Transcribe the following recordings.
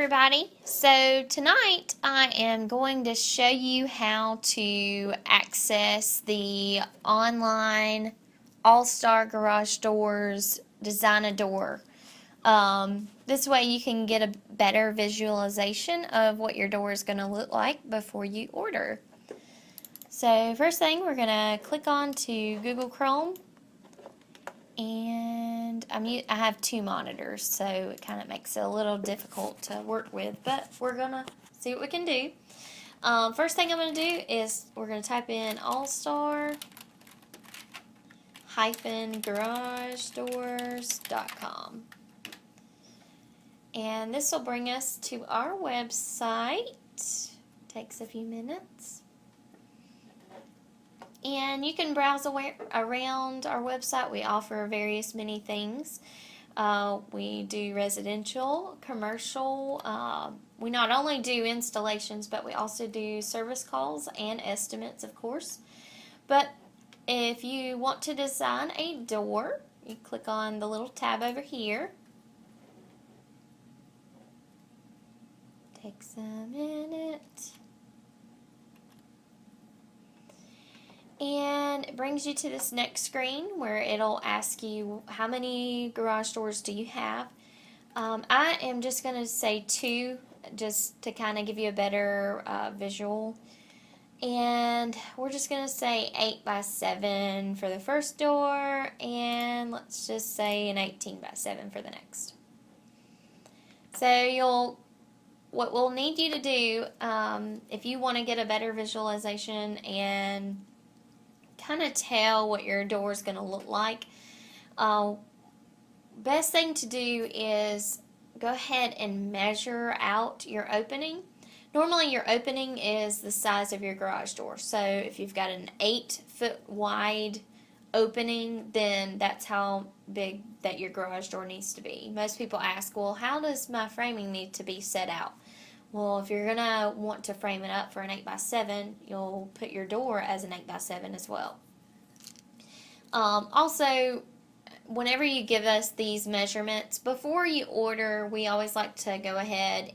everybody. So tonight I am going to show you how to access the online Allstar Garage Doors Design a Door. This way you can get a better visualization of what your door is going to look like before you order. So first thing, we're going to click on to Google Chrome. And I have two monitors, so it kind of makes it a little difficult to work with, but we're going to see what we can do. First thing I'm going to do is we're going to type in allstar-garagedoors.com. And this will bring us to our website. Takes a few minutes. And you can browse around our website. We offer many things. We do residential, commercial. We not only do installations, but we also do service calls and estimates, of course. But if you want to design a door, you click on the little tab over here. Takes a minute. And it brings you to this next screen where it'll ask you how many garage doors do you have. I am just going to say 2 just to kind of give you a better visual. And we're just going to say 8 by 7 for the first door, and let's just say an 18 by 7 for the next. So what we'll need you to do, if you want to get a better visualization and kind of tell what your door is going to look like, best thing to do is go ahead and measure out your opening. Normally your opening is the size of your garage door, so if you've got an 8-foot wide opening, then that's how big that your garage door needs to be. Most people ask, well, how does my framing need to be set out? Well, if you're going to want to frame it up for an 8 by 7, you'll put your door as an 8 by 7 as well. Also, whenever you give us these measurements, before you order, we always like to go ahead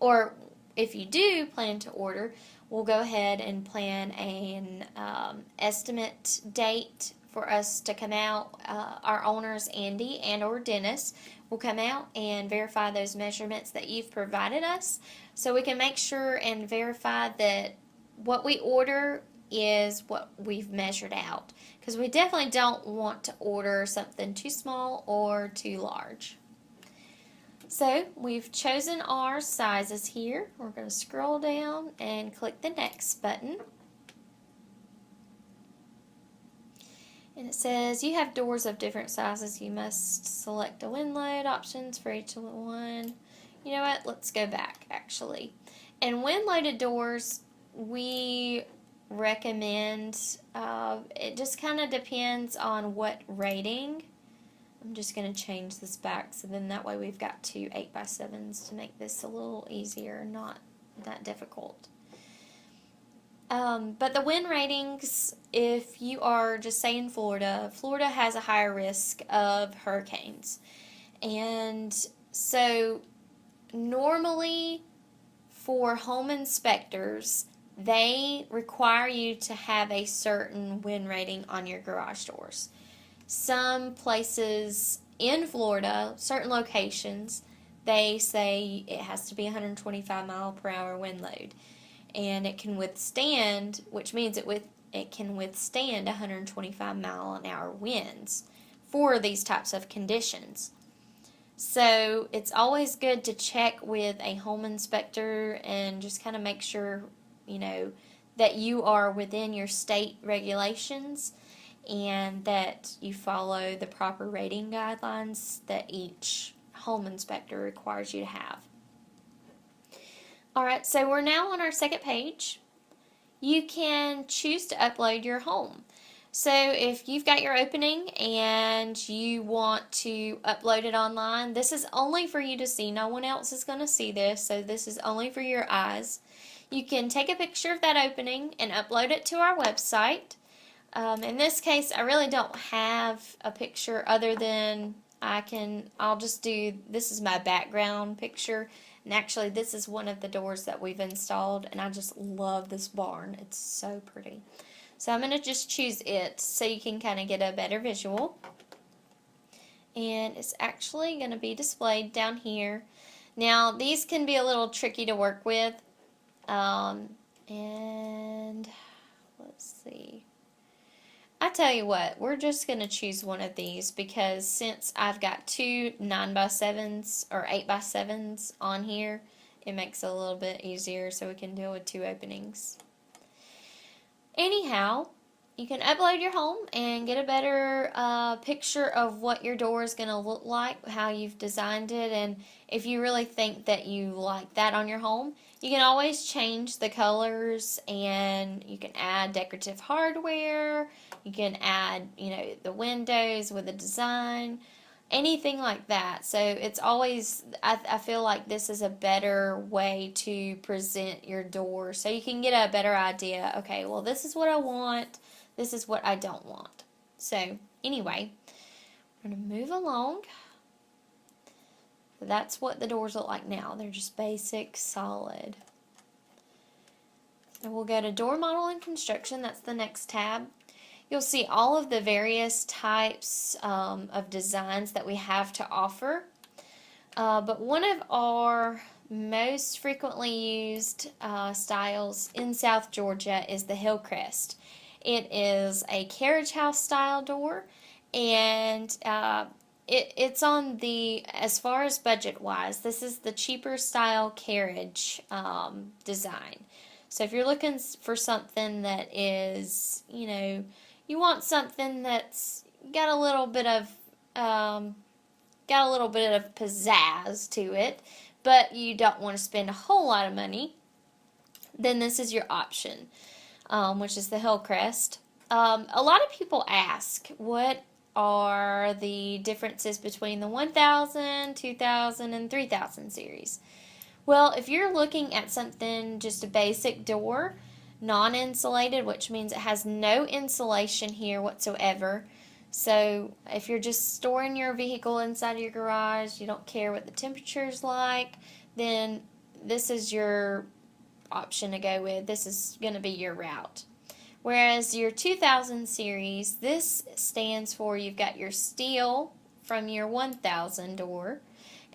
or if you do plan to order, we'll go ahead and plan an estimate date for us to come out. Our owners, Andy and or Dennis, will come out and verify those measurements that you've provided us, so we can make sure and verify that what we order is what we've measured out, because we definitely don't want to order something too small or too large. So we've chosen our sizes here. We're going to scroll down and click the next button. And it says you have doors of different sizes. You must select the wind load options for each one. You know what? Let's go back actually. And wind loaded doors, we recommend, it just kind of depends on what rating. I'm just going to change this back so then that way we've got 2 8 by 7s to make this a little easier, not that difficult. But the wind ratings, if you are just say in Florida has a higher risk of hurricanes. And so normally for home inspectors, they require you to have a certain wind rating on your garage doors. Some places in Florida, certain locations, they say it has to be 125 mile per hour wind load. And it can withstand, which means it can withstand 125 mile an hour winds for these types of conditions. So it's always good to check with a home inspector and just kind of make sure, that you are within your state regulations and that you follow the proper rating guidelines that each home inspector requires you to have. Alright, so we're now on our second page. You can choose to upload your home. So if you've got your opening and you want to upload it online, this is only for you to see. No one else is going to see this, so this is only for your eyes. You can take a picture of that opening and upload it to our website. In this case, I really don't have a picture other than I'll just do, this is my background picture, and actually this is one of the doors that we've installed, and I just love this barn. It's so pretty. So I'm going to just choose it so you can kind of get a better visual. And it's actually going to be displayed down here. Now these can be a little tricky to work with. And let's see. I tell you what, we're just going to choose one of these because since I've got two 9x7s or 8x7s on here, it makes it a little bit easier so we can deal with two openings. Anyhow, you can upload your home and get a better picture of what your door is going to look like, how you've designed it, and if you really think that you like that on your home, you can always change the colors, and you can add decorative hardware, you can add, the windows with a design, anything like that. So it's always, I feel like this is a better way to present your door so you can get a better idea. Okay, well, this is what I want. This is what I don't want. So anyway, we're going to move along. That's what the doors look like now. They're just basic, solid. And we'll go to Door Model and Construction. That's the next tab. You'll see all of the various types of designs that we have to offer. But one of our most frequently used styles in South Georgia is the Hillcrest. It is a carriage house style door, and it's on the, as far as budget wise, this is the cheaper style carriage design. So if you're looking for something that is, you want something that's got a little bit of pizzazz to it, but you don't want to spend a whole lot of money, then this is your option, which is the Hillcrest. A lot of people ask, what are the differences between the 1000, 2000, and 3000 series? Well, if you're looking at something, just a basic door, non-insulated, which means it has no insulation here whatsoever. So if you're just storing your vehicle inside of your garage, you don't care what the temperature's like, then this is your option to go with. This is going to be your route. Whereas your 2000 series, this stands for, you've got your steel from your 1000 door,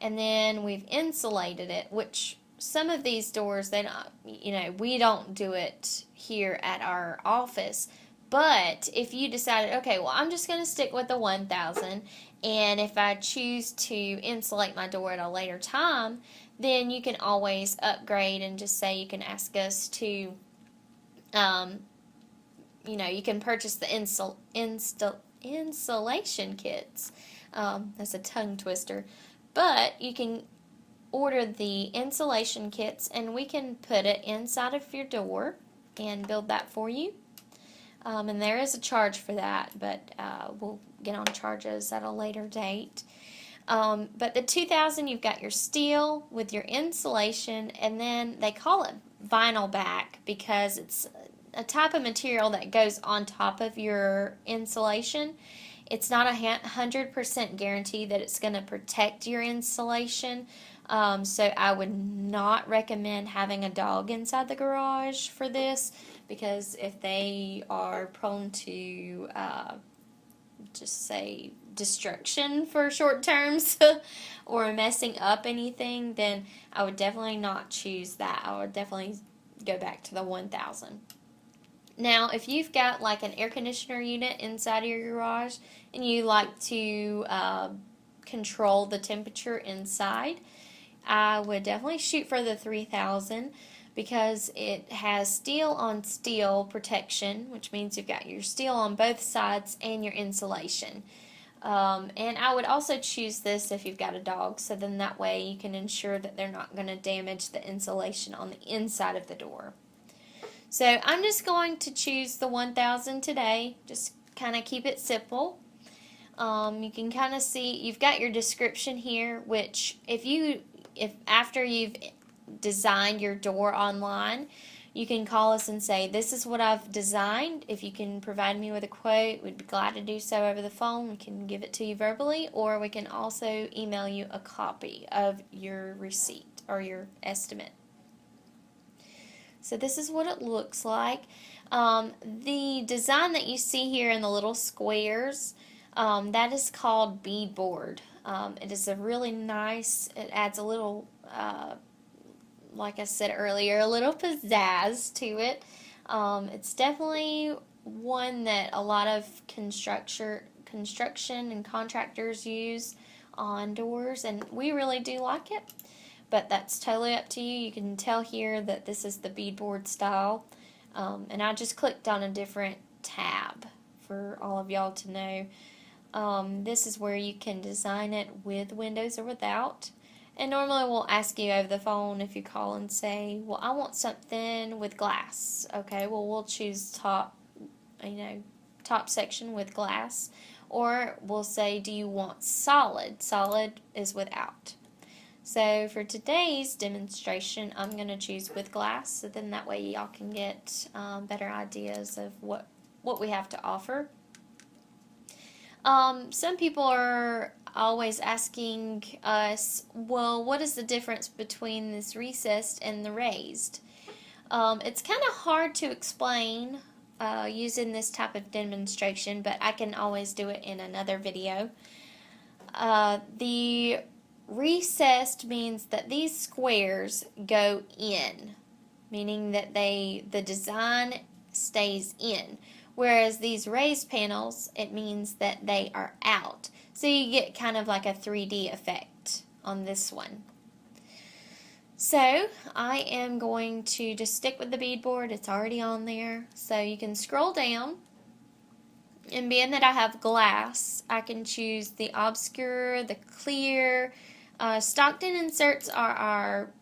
and then we've insulated it, which some of these doors, they don't, we don't do it here at our office. But if you decided, okay, well, I'm just going to stick with the 1000, and if I choose to insulate my door at a later time, then you can always upgrade and just say you can ask us to, you can purchase the insulation kits. That's a tongue twister. But you can order the insulation kits, and we can put it inside of your door and build that for you. And there is a charge for that, but we'll get on charges at a later date. But the 2000, you've got your steel with your insulation, and then they call it vinyl back because it's a type of material that goes on top of your insulation. It's not 100% guarantee that it's going to protect your insulation. So I would not recommend having a dog inside the garage for this, because if they are prone to just say destruction for short terms or messing up anything, then I would definitely not choose that. I would definitely go back to the 1000. Now, if you've got like an air conditioner unit inside of your garage and you like to control the temperature inside, I would definitely shoot for the 3000 because it has steel on steel protection, which means you've got your steel on both sides and your insulation. And I would also choose this if you've got a dog, so then that way you can ensure that they're not going to damage the insulation on the inside of the door. So I'm just going to choose the 1000 today, just kind of keep it simple. You can kind of see, you've got your description here, which if after you've designed your door online, you can call us and say, this is what I've designed. If you can provide me with a quote, we'd be glad to do so over the phone. We can give it to you verbally, or we can also email you a copy of your receipt or your estimate. So this is what it looks like. The design that you see here in the little squares, that is called beadboard. It is a really nice, it adds a little, like I said earlier, a little pizzazz to it. It's definitely one that a lot of construction and contractors use on doors, and we really do like it. But that's totally up to you. You can tell here that this is the beadboard style. And I just clicked on a different tab for all of y'all to know. This is where you can design it with windows or without. And normally we'll ask you over the phone if you call and say, well, I want something with glass. Okay, well, we'll choose top section with glass. Or we'll say, do you want solid? Solid is without. So for today's demonstration, I'm going to choose with glass, so then that way y'all can get better ideas of what we have to offer. Some people are always asking us, well, what is the difference between this recessed and the raised? It's kind of hard to explain using this type of demonstration, but I can always do it in another video. The recessed means that these squares go in, meaning that the design stays in. Whereas these raised panels, it means that they are out. So you get kind of like a 3D effect on this one. So I am going to just stick with the beadboard. It's already on there. So you can scroll down. And being that I have glass, I can choose the obscure, the clear. Stockton inserts are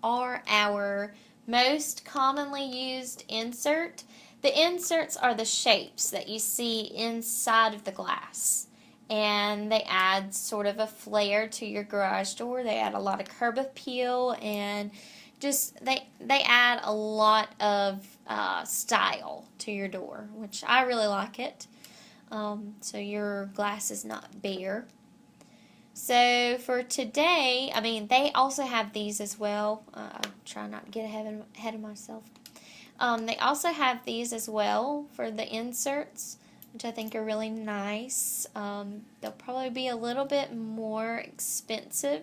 our most commonly used insert. The inserts are the shapes that you see inside of the glass, and they add sort of a flair to your garage door. They add a lot of curb appeal, and just they add a lot of style to your door, which I really like it. So your glass is not bare. So for today, I mean, they also have these as well. I'll try not to get ahead of myself. They also have these as well for the inserts, which I think are really nice. They'll probably be a little bit more expensive.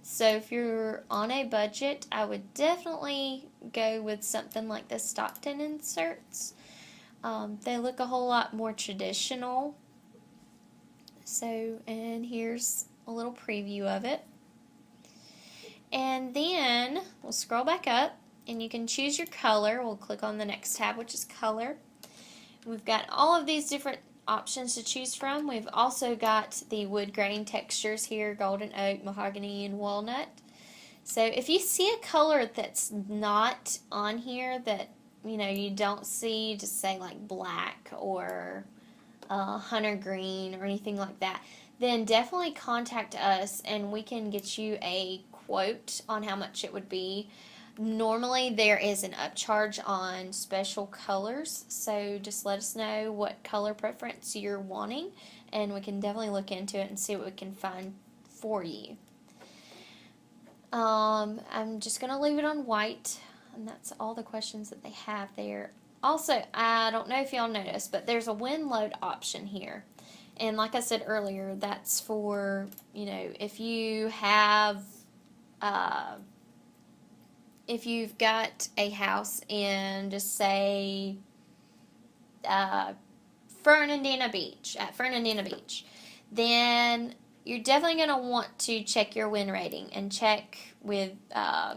So if you're on a budget, I would definitely go with something like the Stockton inserts. They look a whole lot more traditional. So, and here's a little preview of it. And then we'll scroll back up and you can choose your color. We'll click on the next tab, which is color. We've got all of these different options to choose from. We've also got the wood grain textures here, golden oak, mahogany, and walnut. So if you see a color that's not on here that you don't see, just say like black or hunter green or anything like that, then definitely contact us and we can get you a quote on how much it would be. Normally there is an upcharge on special colors, so just let us know what color preference you're wanting and we can definitely look into it and see what we can find for you. I'm just going to leave it on white, and that's all the questions that they have there. Also, I don't know if y'all noticed, but there's a wind load option here. And like I said earlier, that's for, if you have, if you've got a house in, just say, Fernandina Beach, then you're definitely going to want to check your wind rating and check with I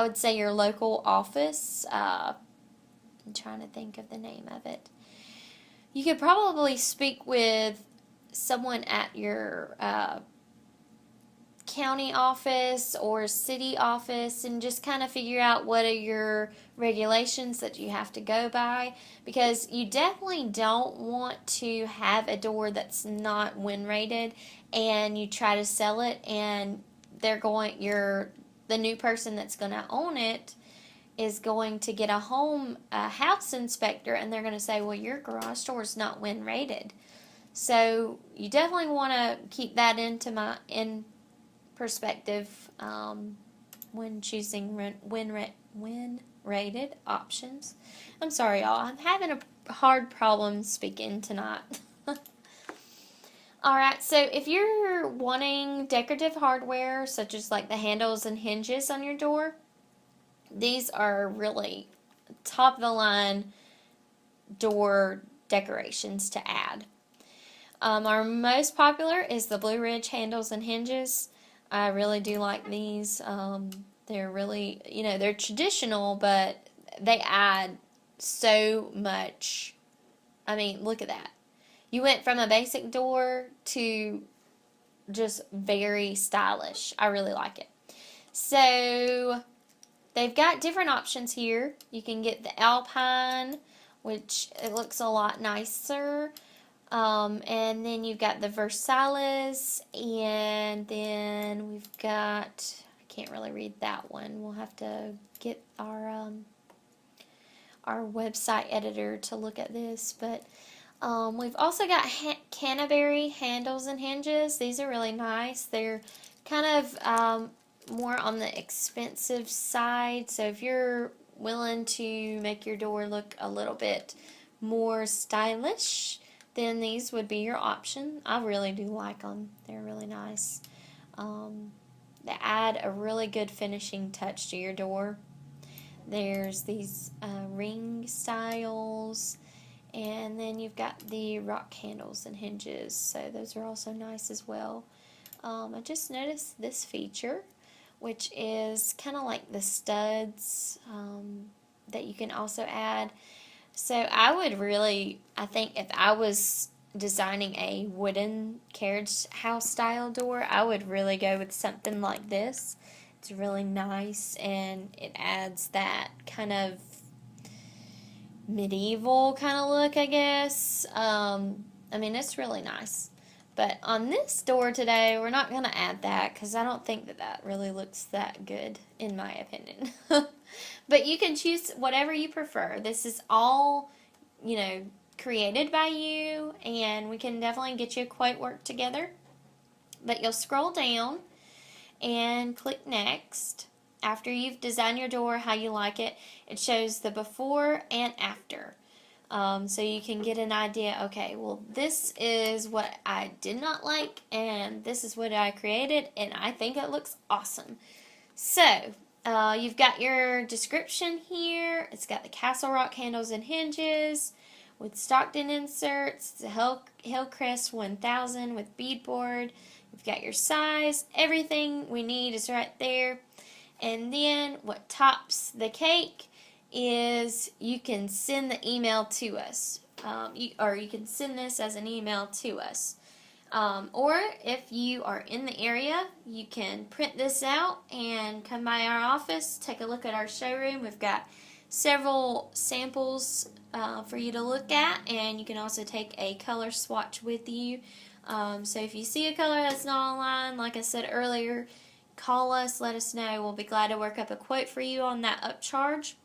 would say your local office. I'm trying to think of the name of it. You could probably speak with someone at your county office or city office and just kind of figure out what are your regulations that you have to go by, because you definitely don't want to have a door that's not wind rated and you try to sell it and the new person that's going to own it is going to get a house inspector, and they're going to say, well, your garage door is not wind rated. So you definitely want to keep that in perspective when choosing wind rated options. I'm sorry, y'all. I'm having a hard problem speaking tonight. Alright, so if you're wanting decorative hardware, such as like the handles and hinges on your door, these are really top of the line door decorations to add. Our most popular is the Blue Ridge handles and hinges. I really do like these. They're really, they're traditional, but they add so much. I mean, look at that. You went from a basic door to just very stylish. I really like it. So they've got different options here. You can get the Alpine, which it looks a lot nicer. And then you've got the Versailles, and then we've got, I can't really read that one. We'll have to get our website editor to look at this, but we've also got Canterbury handles and hinges. These are really nice. They're kind of more on the expensive side, so if you're willing to make your door look a little bit more stylish, then these would be your option. I really do like them. They're really nice. They add a really good finishing touch to your door. There's these ring styles, and then you've got the rock handles and hinges, so those are also nice as well. I just noticed this feature, which is kind of like the studs that you can also add. So I think if I was designing a wooden carriage house style door, I would really go with something like this. It's really nice, and it adds that kind of medieval kind of look, I guess. I mean, it's really nice. But on this door today, we're not going to add that because I don't think that really looks that good, in my opinion. But you can choose whatever you prefer. This is all, created by you, and we can definitely get you a quote work together. But you'll scroll down and click Next. After you've designed your door how you like it, it shows the before and after. So you can get an idea, okay, well, this is what I did not like, and this is what I created, and I think it looks awesome. So, you've got your description here. It's got the Castle Rock handles and hinges with Stockton inserts. It's a Hillcrest 1000 with beadboard. You've got your size. Everything we need is right there. And then what tops the cake is you can send the email to us. Or you can send this as an email to us. Or if you are in the area, you can print this out and come by our office, take a look at our showroom. We've got several samples for you to look at, and you can also take a color swatch with you. So if you see a color that's not online, like I said earlier, call us, let us know. We'll be glad to work up a quote for you on that upcharge.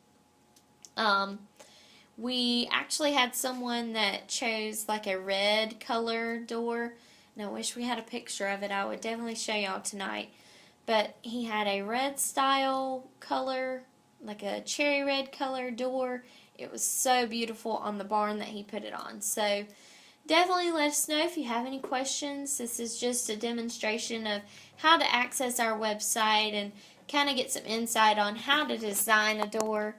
We actually had someone that chose like a red color door, and I wish we had a picture of it. I would definitely show y'all tonight. But he had a red style color, like a cherry red color door. It was so beautiful on the barn that he put it on. So definitely let us know if you have any questions. This is just a demonstration of how to access our website and kind of get some insight on how to design a door.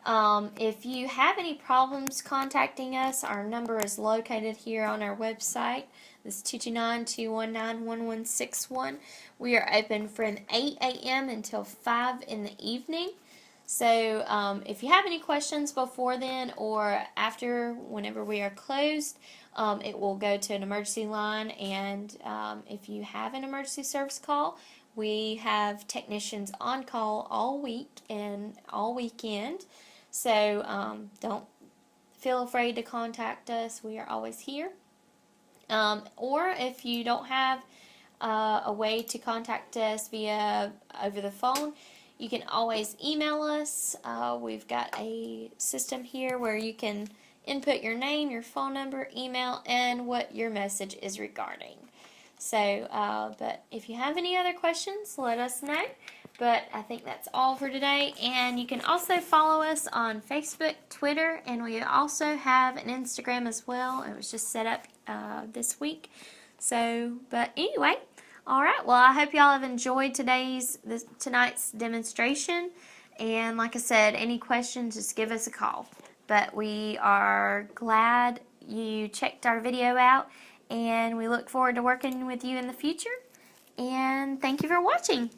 If you have any problems contacting us, our number is located here on our website. This is 229-219-1161. We are open from 8 a.m. until 5 in the evening. So if you have any questions before then or after, whenever we are closed, it will go to an emergency line. And if you have an emergency service call, we have technicians on call all week and all weekend. So don't feel afraid to contact us. We are always here. Or if you don't have a way to contact us via over the phone, You can always email us. We've got a system here where you can input your name, your phone number, email, and what your message is regarding. So, but if you have any other questions, let us know. But I think that's all for today. And you can also follow us on Facebook, Twitter, and we also have an Instagram as well. It was just set up this week. So, but anyway, all right. Well, I hope y'all have enjoyed tonight's demonstration. And like I said, any questions, just give us a call. But we are glad you checked our video out, and we look forward to working with you in the future. And thank you for watching.